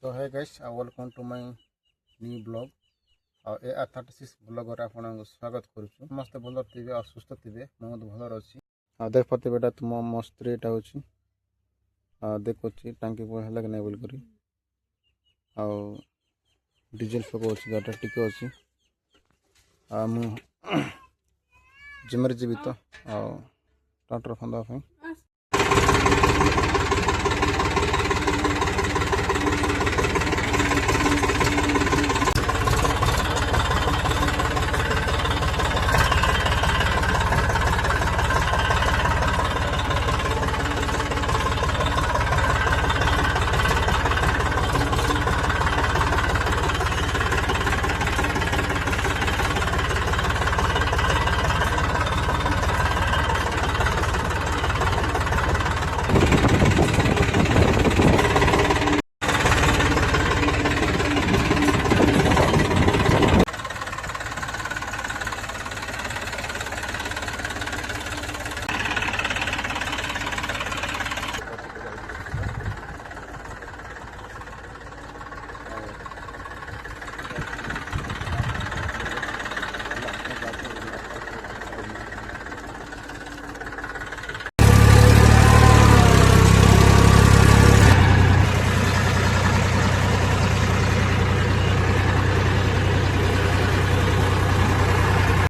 तो है guys welcome to my new blog A आर36 ब्लॉगर आपन स्वागत करुछु। समस्त भल थे और सुस्थ थे बहुत भल अच्छी देख पाते बेटा तुम मो स्त्री एटा होची देखुची टांकी पड़ है कि नहीं बोल करी डीजेल पकाउछ गाटा टिके अच्छी मु जिमरे जीवी तो ट्राक्टर खंदा